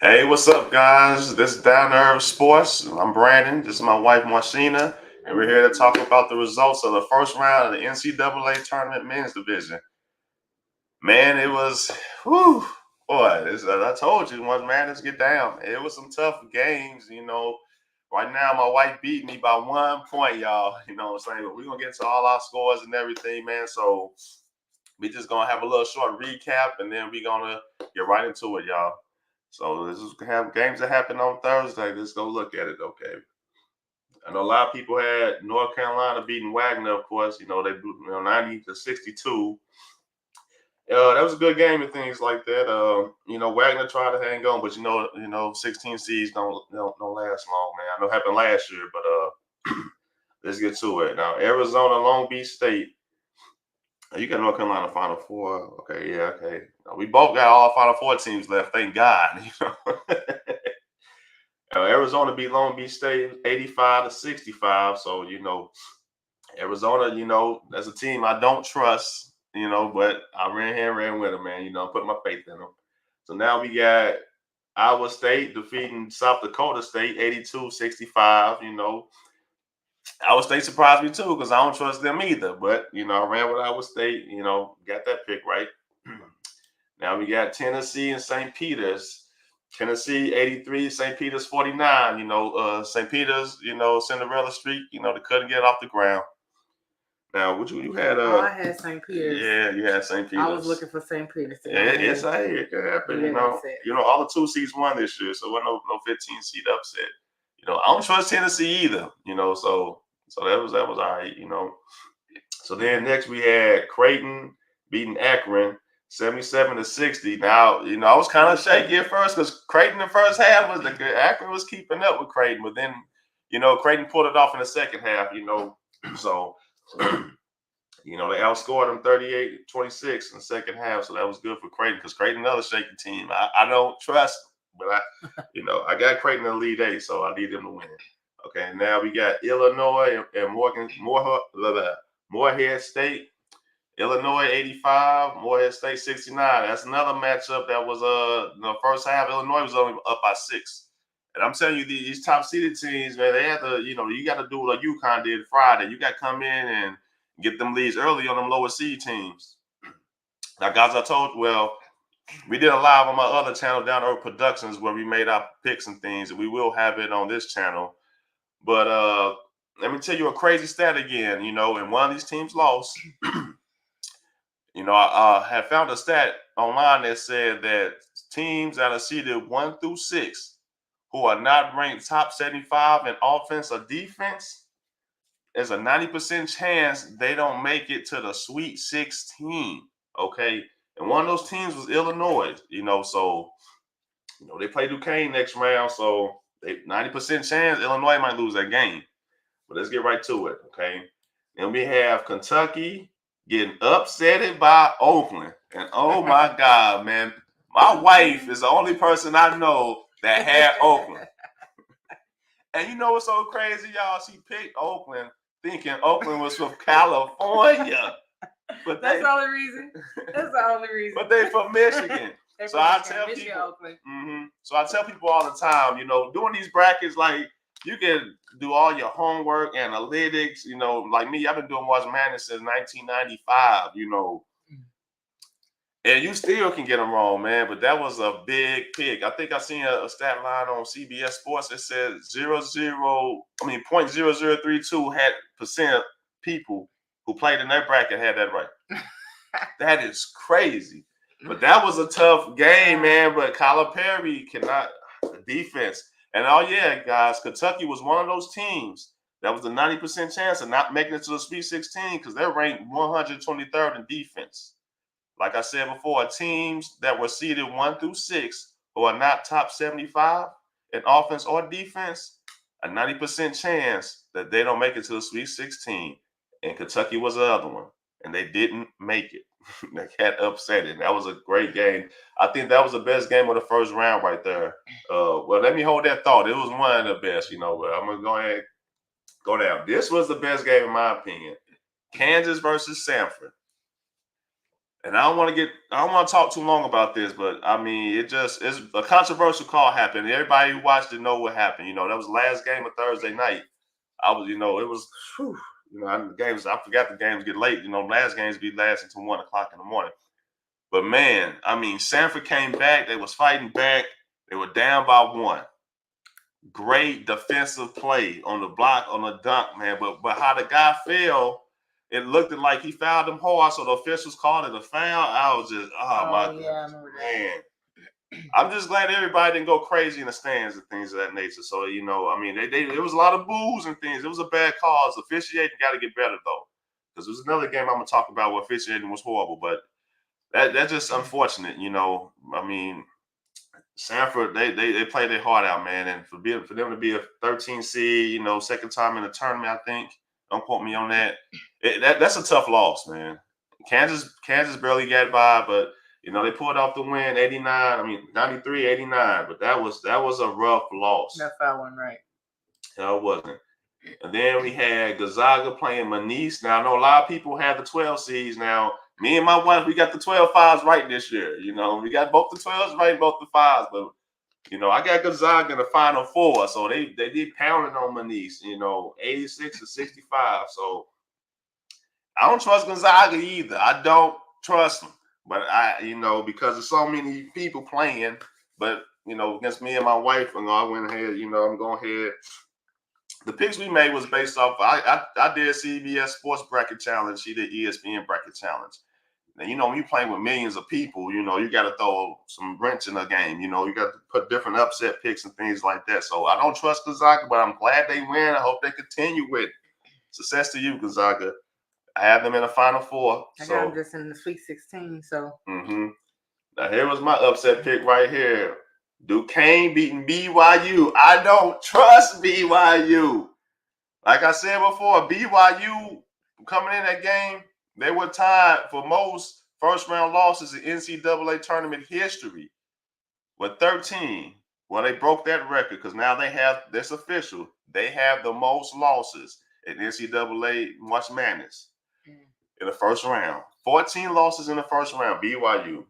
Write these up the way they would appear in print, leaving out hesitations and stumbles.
Hey, what's up, guys? This is Down to Earth Sports. I'm Brandon. This is my wife, Marcina, and we're here to talk about the results of the first round of the NCAA Tournament Men's Division. Man, it was, whew, boy, I told you, once madness get down, it was some tough games. Right now, my wife beat me by 1 point, y'all. You know what I'm saying? But we're going to get to all our scores and everything, man. So we just going to have a little short recap, and then we're going to get right into it, y'all. So this is have games that happen on Thursday. Let's go look at it. Okay. I know a lot of people had North Carolina beating Wagner, of course. They blew 90-62. That was a good game and things like that. Wagner tried to hang on, but 16 seeds don't last long, man. I know it happened last year, but let's get to it. Now, Arizona, Long Beach State. You got North Carolina Final Four. Okay, yeah, okay. We both got all Final Four teams left, thank God. Arizona beat Long Beach State 85-65. So, Arizona, that's a team I don't trust, but I ran with them, man. Put my faith in them. So now we got Iowa State defeating South Dakota State 82-65. Iowa State surprised me too because I don't trust them either. But, I ran with Iowa State, got that pick right. Now we got Tennessee and St. Peter's. Tennessee 83, St. Peter's 49. St. Peter's, Cinderella Street, they couldn't get off the ground. Now, what you had? I had St. Peter's. Yeah, you had St. Peter's. I was looking for St. Peter's. It's it can happen. All the 2 seeds won this year, so there was no 15 seed upset. I don't trust Tennessee either. So that was all right. So then next we had Creighton beating Akron 77-60. Now, I was kind of shaky at first because Creighton in the first half was Akron was keeping up with Creighton, but then, Creighton pulled it off in the second half, so they outscored them 38-26 in the second half. So that was good for Creighton because Creighton another shaky team. I don't trust them, but I got Creighton in the lead 8, so I need them to win. Okay, now we got Illinois and Morehead State. Illinois 85, Morehead State 69. That's another matchup that was the first half. Illinois was only up by 6. And I'm telling you, these top seeded teams, man, they have to, you got to do what UConn did Friday. You got to come in and get them leads early on them lower seed teams. Now, guys, we did a live on my other channel, Down to Earth Productions, where we made our picks and things, and we will have it on this channel. But let me tell you a crazy stat again. And one of these teams lost. I had found a stat online that said that teams that are seeded 1 through 6 who are not ranked top 75 in offense or defense, there's a 90% chance they don't make it to the Sweet 16. Okay. And one of those teams was Illinois, so, they play Duquesne next round. So 90% chance Illinois might lose that game. But let's get right to it. Okay. Then we have Kentucky getting upsetted by Oakland. And oh my God, man, my wife is the only person I know that had Oakland. And you know what's so crazy, y'all? She picked Oakland thinking Oakland was from California. But that's the only reason. That's the only reason. But they from Michigan. So I tell people, So I tell people all the time, doing these brackets, like, you can do all your homework, analytics, like me, I've been doing March Madness since 1995, and you still can get them wrong, man. But that was a big pick. I think I seen a stat line on CBS Sports that said 0.0032 had percent people who played in that bracket had that right. That is crazy. But that was a tough game, man. But Kyler Perry cannot defense. And guys, Kentucky was one of those teams that was a 90% chance of not making it to the Sweet 16 because they're ranked 123rd in defense. Like I said before, teams that were seeded 1 through 6 who are not top 75 in offense or defense, a 90% chance that they don't make it to the Sweet 16. And Kentucky was the other one, and they didn't make it. They got upset it. That was a great game. I think that was the best game of the first round right there. Well, let me hold that thought. It was one of the best, but I'm going to go ahead and go down. This was the best game in my opinion. Kansas versus Samford. And I don't want to talk too long about this, but I mean, it's a controversial call happened. Everybody who watched it know what happened. That was the last game of Thursday night. It was, whew, the games. I forgot the games get late. Last games be lasting until 1 o'clock in the morning. But man, I mean, Sanford came back. They was fighting back. They were down by 1. Great defensive play on the block, on the dunk, man. But how the guy fell, it looked like he fouled him hard, so the officials called it a foul. I was just, my goodness, yeah, I remember that. man. I'm just glad everybody didn't go crazy in the stands and things of that nature. So I mean, there was a lot of boos and things. It was a bad cause. Officiating got to get better though, because there's another game I'm gonna talk about where officiating was horrible, but that's just unfortunate. I mean, Sanford, they played their heart out, man, and for them to be a 13 seed, second time in the tournament, I think. Don't quote me on that. That's a tough loss, man. Kansas barely got by, but they pulled off the win, 89. I mean 93, 89. But that was a rough loss. That foul one, right? No, it wasn't. And then we had Gonzaga playing Manice. Now I know a lot of people have the 12 seeds now. Me and my wife, we got the 12 fives right this year. We got both the 12s right, both the fives. But, I got Gonzaga in the Final Four. So they did pounding on Manice, 86 to 65. So I don't trust Gonzaga either. I don't trust them. But because there's so many people playing. But, against me and my wife, I went ahead, I'm going ahead. The picks we made was based off. I did CBS Sports Bracket Challenge. She did ESPN Bracket Challenge. Now, when you're playing with millions of people, you got to throw some wrench in the game. You got to put different upset picks and things like that. So I don't trust Gonzaga, but I'm glad they win. I hope they continue with it. Success to you, Gonzaga. I have them in the Final Four. I got them just in the Sweet 16. So. Now here was my upset pick right here. Duquesne beating BYU. I don't trust BYU. Like I said before, BYU coming in that game, they were tied for most first-round losses in NCAA tournament history with 13. Well, they broke that record because now they have this official. They have the most losses in NCAA March Madness in the first round. 14 losses in the first round, BYU.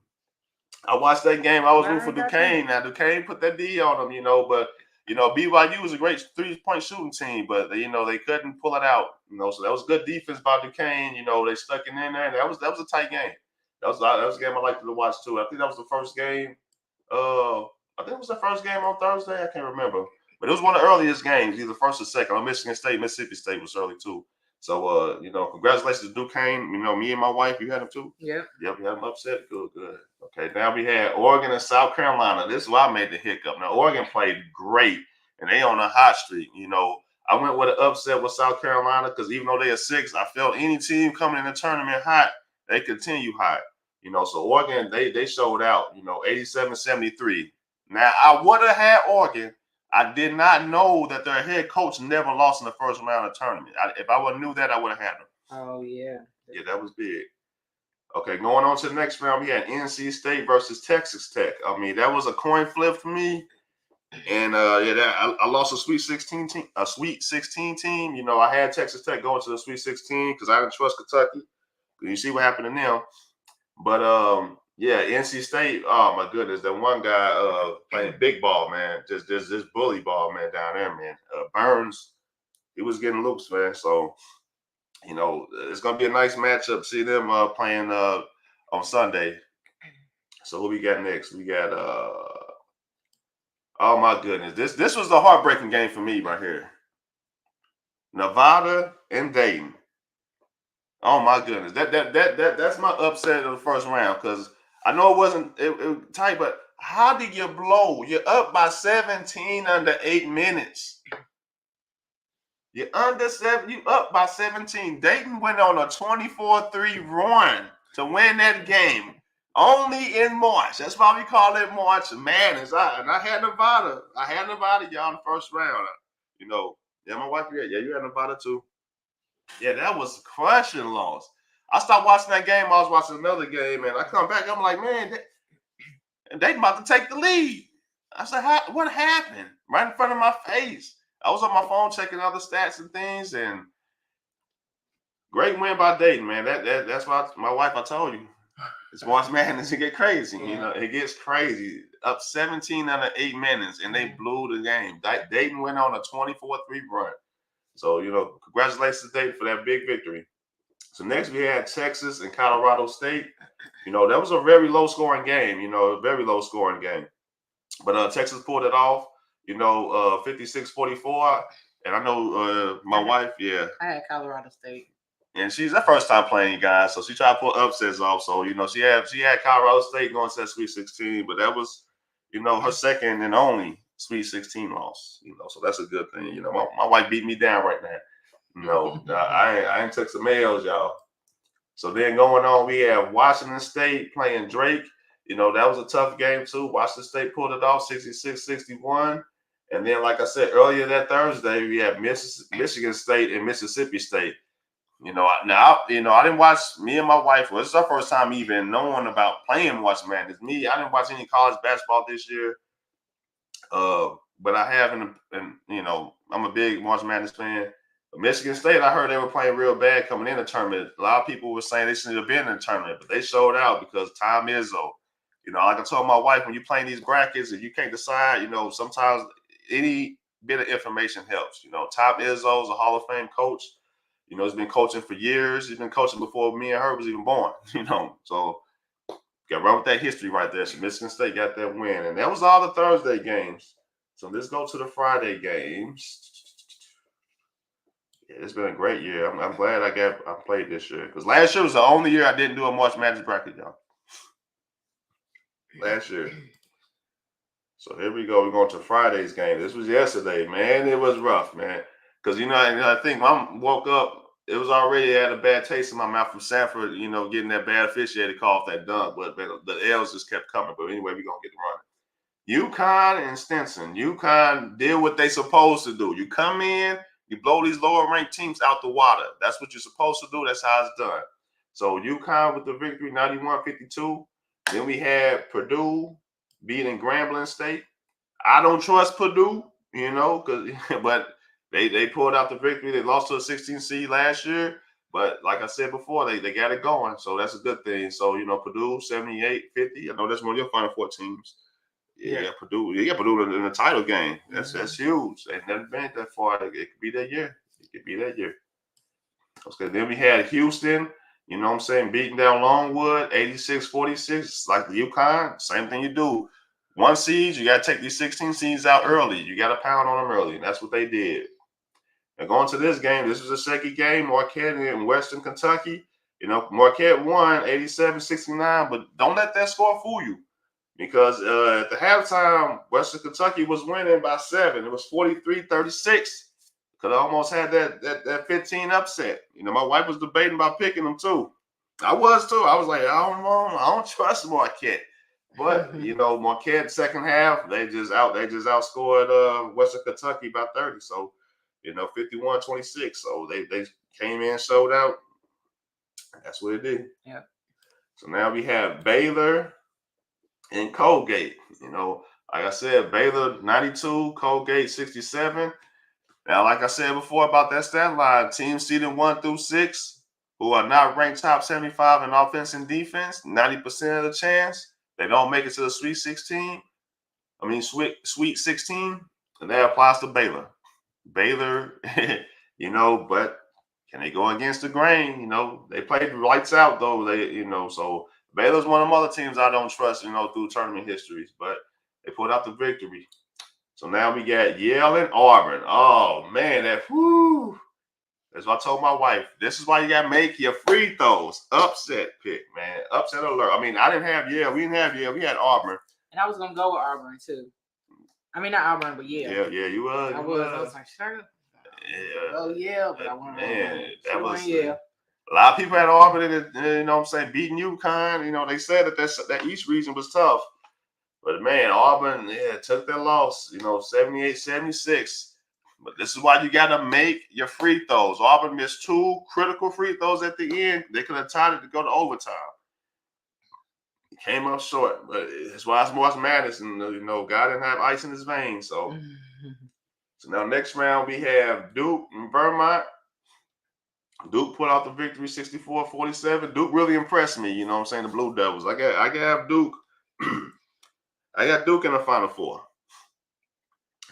I watched that game. I was rooting for Duquesne. Now, Duquesne put that D on them, but, BYU was a great three-point shooting team, but, they couldn't pull it out, so that was good defense by Duquesne. They stuck it in there. And that was a tight game. That was a game I liked to watch, too. I think that was the first game. I think it was the first game on Thursday. I can't remember. But it was one of the earliest games, either first or second. Michigan State, Mississippi State was early, too. So, congratulations to Duquesne. Me and my wife, you had them too? Yep. Yep, we had them upset. Good. Okay, now we had Oregon and South Carolina. This is why I made the hiccup. Now, Oregon played great, and they on a hot streak. I went with an upset with South Carolina because even though they are 6, I felt any team coming in the tournament hot, they continue hot. So Oregon, they showed out, 87-73. Now, I would have had Oregon. I did not know that their head coach never lost in the first round of the tournament. If I would have knew that, I would have had them. Oh, yeah. Yeah, that was big. Okay, going on to the next round, we had NC State versus Texas Tech. I mean, that was a coin flip for me. And, I lost a Sweet 16 team. I had Texas Tech going to the Sweet 16 because I didn't trust Kentucky. You see what happened to them. But, NC State, oh, my goodness, that one guy playing big ball, man, just this bully ball, man, down there, man. Burns, he was getting loose, man. So, it's going to be a nice matchup. See them playing on Sunday. So who we got next? We got, oh, my goodness. This was the heartbreaking game for me right here. Nevada and Dayton. Oh, my goodness. That's my upset of the first round because I know it wasn't tight, but how did you blow? You're up by 17 under 8 minutes. You're up by 17. Dayton went on a 24-3 run to win that game. Only in March. That's why we call it March Madness. I had Nevada. Y'all in the first round. Yeah, my wife, you had Nevada too. Yeah, that was a crushing loss. I stopped watching that game. I was watching another game, and I come back. I'm like, man, they about to take the lead. I said, what happened? Right in front of my face. I was on my phone checking other stats and things, and great win by Dayton, man. That's why my wife, I told you. It's March Madness. It get crazy. Yeah. You know, it gets crazy. Up 17 out of 8 minutes, and they blew the game. Dayton went on a 24-3 run. So, you know, congratulations to Dayton for that big victory. So next we had Texas and Colorado State. You know, that was a very low scoring game. You know, a very low scoring game. But Texas pulled it off. You know, 56-44. And I know my wife, yeah. I had Colorado State. And she's her first time playing, you guys. So she tried to pull upsets off. So, you know, she had Colorado State going to that Sweet 16, but that was, you know, her second and only Sweet 16 loss. You know, so that's a good thing. You know, my wife beat me down right now. You know, I ain't took some L's, y'all. So then going on, we have Washington State playing Drake. You know, that was a tough game too. Washington State pulled it off 66-61. And then, like I said earlier that Thursday, we have Michigan State and Mississippi State. You know, I didn't watch. Me and my wife. Well, this is our first time even knowing about playing March Madness. I didn't watch any college basketball this year. But I have, and you know, I'm a big March Madness fan. But Michigan State, I heard they were playing real bad coming in the tournament. A lot of people were saying they shouldn't have been in the tournament, but they showed out because Tom Izzo. You know, like I told my wife, when you're playing these brackets and you can't decide, you know, sometimes any bit of information helps. You know, Tom Izzo is a Hall of Fame coach. You know, he's been coaching for years. He's been coaching before me and her was even born, you know. So, got run with that history right there. So, Michigan State got that win. And that was all the Thursday games. So, let's go to the Friday games. Yeah, it's been a great year. I'm glad I played this year. Because last year was the only year I didn't do a March Madness bracket, y'all. Last year. So, here we go. We're going to Friday's game. This was yesterday, man. It was rough, man. Because, you know, I think when I woke up, it was already had a bad taste in my mouth from Sanford, you know, getting that bad officiated call off that dunk. But the L's just kept coming. But anyway, we're going to get running. UConn and Stinson. UConn did what they supposed to do. You come in, you blow these lower ranked teams out the water. That's what you're supposed to do. That's how it's done. So UConn with the victory, 91-52. Then we had Purdue beating Grambling State. I don't trust Purdue, you know, but they pulled out the victory. They lost to a 16 seed last year. But like I said before, they got it going. So that's a good thing. So, you know, Purdue 78-50. I know that's one of your Final Four teams. Yeah, Purdue. Yeah, Purdue in the title game. That's huge. They've never been that far. It could be that year. Okay, then we had Houston, you know what I'm saying, beating down Longwood, 86-46. Like the UConn, same thing you do. One seed, you got to take these 16 seeds out early. You got to pound on them early, and that's what they did. And going to this game, this was a second game, Marquette in Western Kentucky. You know, Marquette won 87-69, but don't let that score fool you. Because at the halftime, Western Kentucky was winning by 7. It was 43-36. Because I almost had that 15 upset. You know, my wife was debating about picking them too. I was too. I was like, I don't trust Marquette. But you know, Marquette second half, they just outscored Western Kentucky by 30. So, you know, 51-26. So they came in, showed out. That's what it did. Yeah. So now we have Baylor and Colgate. You know, like I said, Baylor 92, Colgate 67. Now, like I said before about that stat line, teams seeded 1 through 6 who are not ranked top 75 in offense and defense, 90% of the chance they don't make it to the Sweet 16. Sweet 16, and that applies to Baylor. Baylor, you know, but can they go against the grain? You know, they played lights out though. So Baylor's one of them other teams I don't trust, you know, through tournament histories, but they pulled out the victory. So now we got Yale and Auburn. Oh man, that's what I told my wife. This is why you gotta make your free throws. Upset pick, man. Upset alert. I mean, I didn't have Yale. We didn't have Yale. We had Auburn. And I was gonna go with Auburn too. I mean, not Auburn, but Yale. Yeah, you was. I was like, sure. Yeah. Oh yeah, but I went. Man, that was. Yale. A lot of people had Auburn in it. You know what I'm saying? Beating UConn. You know, they said that East region was tough. But man, Auburn, took their loss, you know, 78-76. But this is why you got to make your free throws. Auburn missed 2 critical free throws at the end. They could have tied it to go to overtime. He came up short, but it's why it's March Madness, and you know, God didn't have ice in his veins. So now next round we have Duke and Vermont. Duke put out the victory 64-47. Duke really impressed me. You know what I'm saying? The Blue Devils. I got have Duke. I got Duke in the Final Four.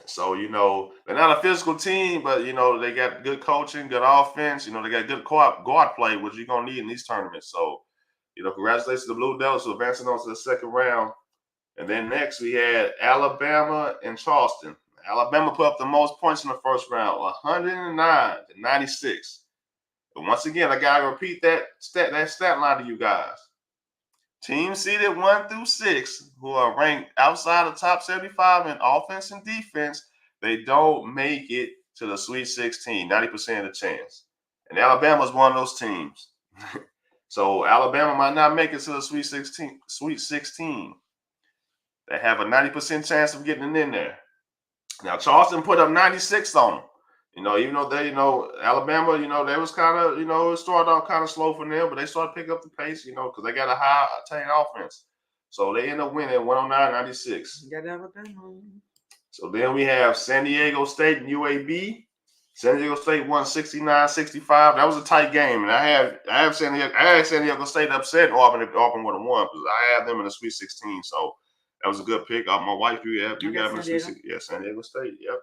So, they're not a physical team, but, they got good coaching, good offense. They got good guard play, which you're going to need in these tournaments. So, congratulations to the Blue Devils for advancing on to the second round. And then next we had Alabama and Charleston. Alabama put up the most points in the first round, 109-96. But once again, I got to repeat that stat line to you guys. Teams seeded 1 through 6 who are ranked outside the top 75 in offense and defense, they don't make it to the Sweet 16, 90% of the chance. And Alabama's one of those teams. So Alabama might not make it to the Sweet 16. They have a 90% chance of getting in there. Now, Charleston put up 96 on them. Even though they, Alabama, they was kind of, it started out kind of slow for them, but they started picking up the pace, because they got a high-octane offense. So they end up winning 109-96. Got Alabama. So then we have San Diego State and UAB. San Diego State won 69-65. That was a tight game, and I had San Diego State upset Auburn if Auburn would have won because I had them in the Sweet 16. So that was a good pick. My wife, you got them in the Sweet 16. Yeah, San Diego State. Yep.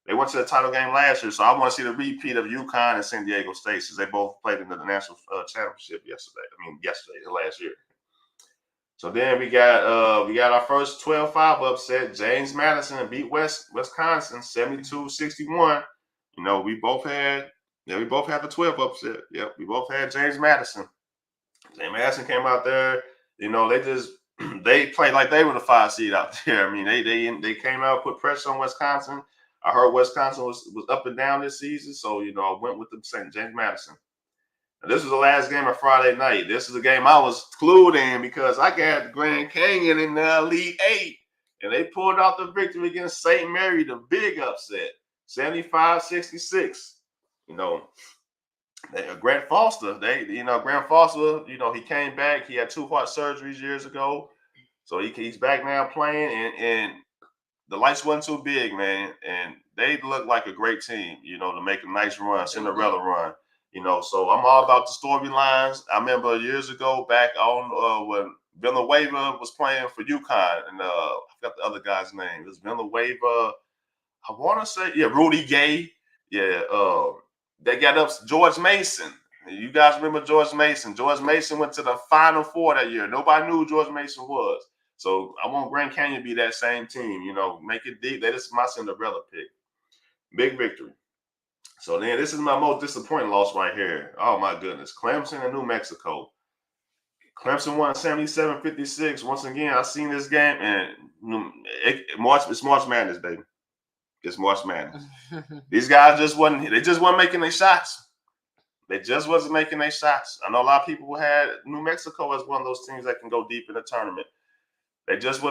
They went to the title game last year, so I want to see the repeat of UConn and San Diego State since they both played in the national championship last year. So then we got our first 12-5 upset. James Madison beat Wisconsin 72-61. We both had the 12 upset. Yep, we both had James Madison. James Madison came out there. They played like they were the 5 seed out there. I mean, they came out, put pressure on Wisconsin. I heard Wisconsin was up and down this season, so I went with them saying James Madison. And this was the last game of Friday night. This is a game I was clued in because I got Grand Canyon in the Elite 8, and they pulled out the victory against St. Mary, the big upset, 75-66. Grant Foster, he came back. He had 2 heart surgeries years ago, so he's back now playing, and the lights wasn't too big, man, and they looked like a great team, to make a nice run, Cinderella run, So I'm all about the storylines. I remember years ago back on when Villanueva was playing for UConn, and I forgot the other guy's name. It was Villanueva. I want to say, Rudy Gay. Yeah, they got up George Mason. You guys remember George Mason? George Mason went to the Final Four that year. Nobody knew who George Mason was. So I want Grand Canyon to be that same team, make it deep. That is my Cinderella pick. Big victory. So then this is my most disappointing loss right here. Oh, my goodness. Clemson and New Mexico. Clemson won 77-56. Once again, I seen this game, and it's March Madness, baby. It's March Madness. These guys just wasn't making their shots. They just wasn't making their shots. I know a lot of people had New Mexico as one of those teams that can go deep in the tournament. Their shots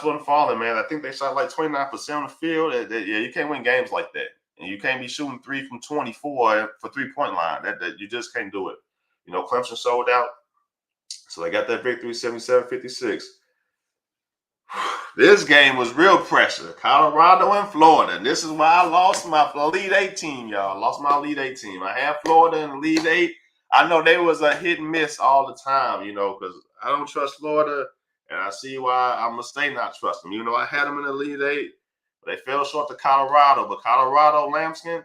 wasn't falling, man. I think they shot like 29% on the field. You can't win games like that. And you can't be shooting 3 from 24 for 3-point line. That you just can't do it. Clemson sold out. So they got that victory, 77-56. This game was real pressure. Colorado and Florida. And this is why I lost my Elite 8 team, y'all. I had Florida in the Elite 8. I know they was a hit and miss all the time, because I don't trust Florida. And I see why I'm going to stay not trust them. I had them in the Elite 8. But they fell short to Colorado. But Colorado, Lambskin,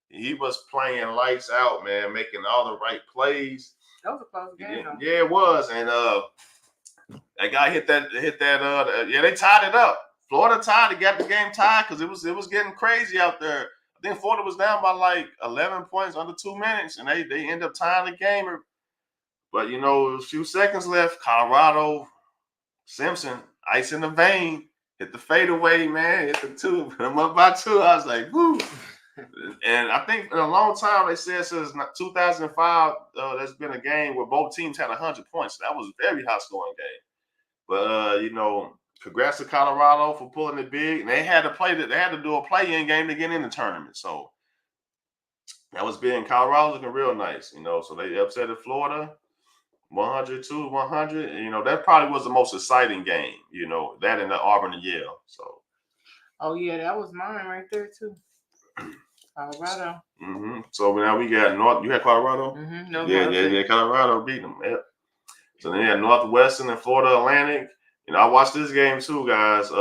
he was playing lights out, man, making all the right plays. That was a close game, though. Yeah, it was. And that guy hit that. They tied it up. Florida tied it, got the game tied because it was getting crazy out there. I think Florida was down by like 11 points under 2 minutes, and they end up tying the game. But, a few seconds left. Colorado, Simpson, ice in the vein, hit the fadeaway, man, hit the 2, put them up by 2. I was like, woo. And I think in a long time, they said since 2005, there's been a game where both teams had 100 points. That was a very high-scoring game. But, congrats to Colorado for pulling it big. And they had to do a play-in game to get in the tournament. So that was big. And Colorado's looking real nice, So they upset Florida 100-100. And, that probably was the most exciting game, that and the Auburn and Yale. So. Oh, yeah, that was mine right there, too. Colorado. So now we got North. You had Colorado? No, yeah. Colorado beat them. Yep. So then you had Northwestern and Florida Atlantic. I watched this game too, guys.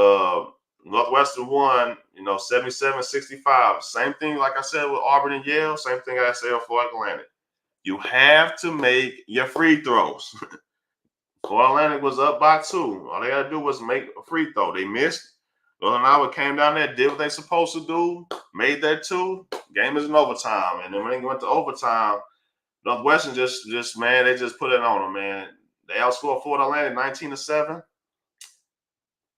Northwestern won, 77-65. Same thing, like I said, with Auburn and Yale. Same thing I said with Florida Atlantic. You have to make your free throws. Florida Atlantic was up by 2. All they got to do was make a free throw. They missed. Villanova came down there, did what they supposed to do, made that 2. Game is in overtime. And then when they went to overtime, Northwestern just man, they just put it on them, man. They outscored Florida Atlantic 19-7.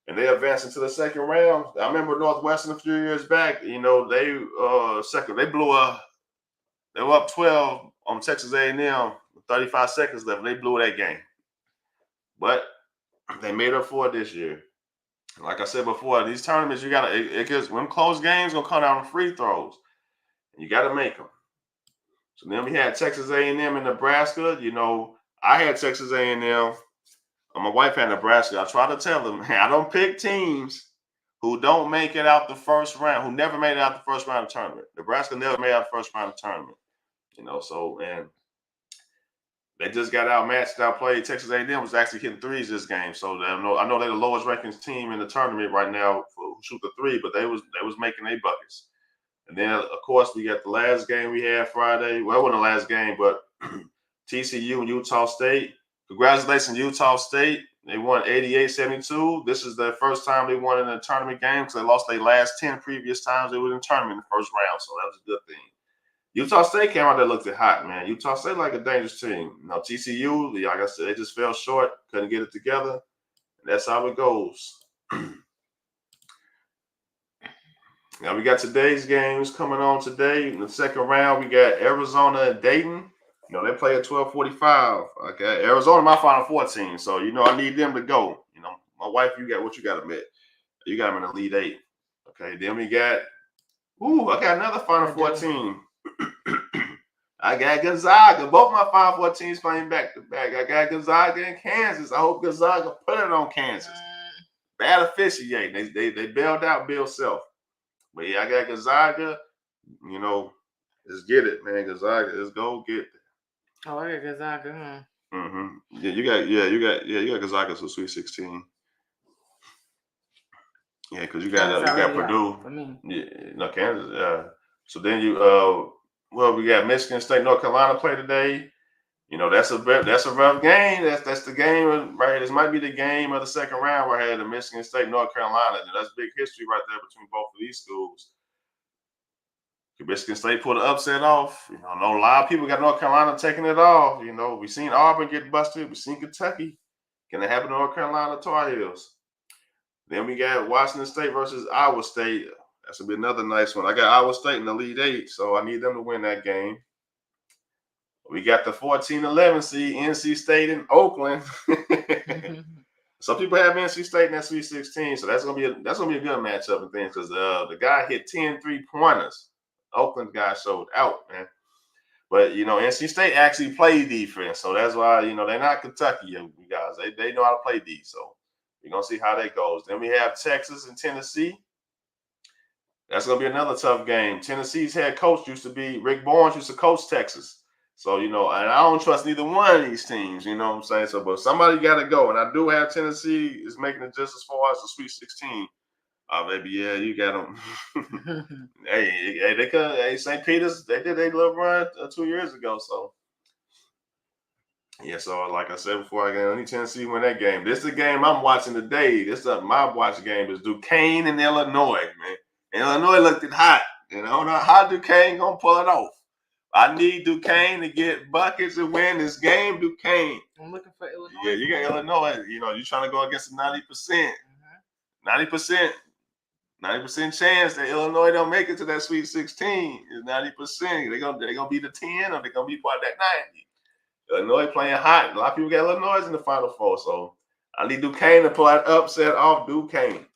And they advanced into the second round. I remember Northwestern a few years back, they were up 12 on Texas A&M with 35 seconds left. They blew that game. But they made up for it this year. Like I said before, these tournaments, you got to, when close games going to come down to free throws. You got to make them. So then we had Texas A&M and Nebraska. I had Texas A&M. My wife had Nebraska. I try to tell them, I don't pick teams who don't make it out the first round, who never made it out the first round of the tournament. Nebraska never made it out the first round of the tournament. And they just got outplayed. Texas A&M was actually hitting threes this game. So I know they're the lowest ranking team in the tournament right now who shoot the 3, but they was making their buckets. And then, of course, we got the last game we had Friday. Well, it wasn't the last game, but TCU and Utah State. Congratulations, Utah State. They won 88-72. This is their first time they won in a tournament game because they lost their last 10 previous times they were in the tournament in the first round. So that was a good thing. Utah State came out there looked hot, man. Utah State like a dangerous team. TCU, like I said, they just fell short, couldn't get it together. And that's how it goes. Now we got today's games coming on today. In the second round, we got Arizona and Dayton. They play at 12:45. Okay, Arizona, my Final Four team. So I need them to go. My wife, what you got to admit? You got them in the Elite 8. Okay, then we got. I got another Final Four team. I got Gonzaga. Both my Final Four teams playing back to back. I got Gonzaga and Kansas. I hope Gonzaga put it on Kansas. Bad officiating. They bailed out Bill Self. But yeah, I got Gonzaga. Let's get it, man. Gonzaga, let's go get it. Oh, I got Gonzaga, Yeah, you got Gonzaga to Sweet 16. Yeah, because you got Purdue. For me. Yeah, Kansas. Yeah. So then we got Michigan State, North Carolina play today. That's a rough game. That's the game, right? This might be the game of the second round where I had the Michigan State, North Carolina. That's big history right there between both of these schools. Michigan State pulled an upset off. I know a lot of people got North Carolina taking it off. We've seen Auburn get busted. We've seen Kentucky. Can it happen to North Carolina Tar Heels? Then we got Washington State versus Iowa State. That's going to be another nice one. I got Iowa State in the Elite 8, so I need them to win that game. We got the 14-11 seed, NC State in Oakland. Some people have NC State in that Sweet 16, so that's gonna be a good matchup and things because the guy hit 10 3-pointers. Oakland guy showed out, man. But NC State actually played defense, so that's why they're not Kentucky, you guys. They know how to play D. So we're gonna see how that goes. Then we have Texas and Tennessee. That's gonna be another tough game. Tennessee's head coach Rick Barnes used to coach Texas. So, and I don't trust neither one of these teams, you know what I'm saying? So, but somebody got to go. And I do have Tennessee is making it just as far as the Sweet 16. Baby, yeah, you got them. hey, they could. Hey, St. Peter's, they did a little run 2 years ago. So, yeah, so like I said before, I need Tennessee win that game. This is the game I'm watching today. My watch game is Duquesne and Illinois, man. Illinois looked it hot. I don't know how Duquesne going to pull it off. I need Duquesne to get buckets and win this game, Duquesne. I'm looking for Illinois. Yeah, you got Illinois. You're trying to go against the 90%. 90% chance that Illinois don't make it to that Sweet 16 is 90%. They're gonna be the 10 or they're gonna be part of that 90. Illinois playing hot. A lot of people got Illinois in the Final Four, so I need Duquesne to pull that upset off Duquesne.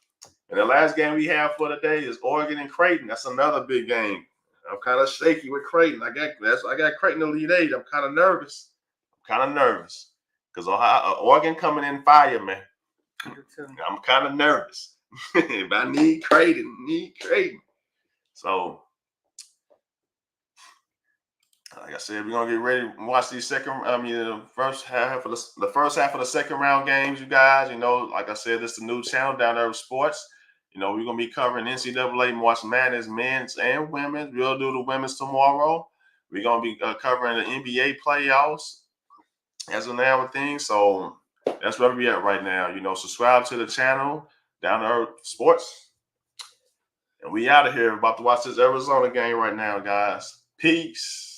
And the last game we have for today is Oregon and Creighton. That's another big game. I'm kind of shaky with Creighton. I got Creighton in the Elite 8. I'm kind of nervous. Because Oregon coming in fire, man. I'm kind of nervous. But I need Creighton. So Like I said, we're gonna get ready to watch these the first half of the second round games, you guys. Like I said, this is the new channel Down There with Sports. We're gonna be covering NCAA March Madness, men's and women's. We'll do the women's tomorrow. We're gonna be covering the NBA playoffs as of now and things. So that's where we at right now. Subscribe to the channel Down There with Sports, and we out of here. About to watch this Arizona game right now, guys. Peace.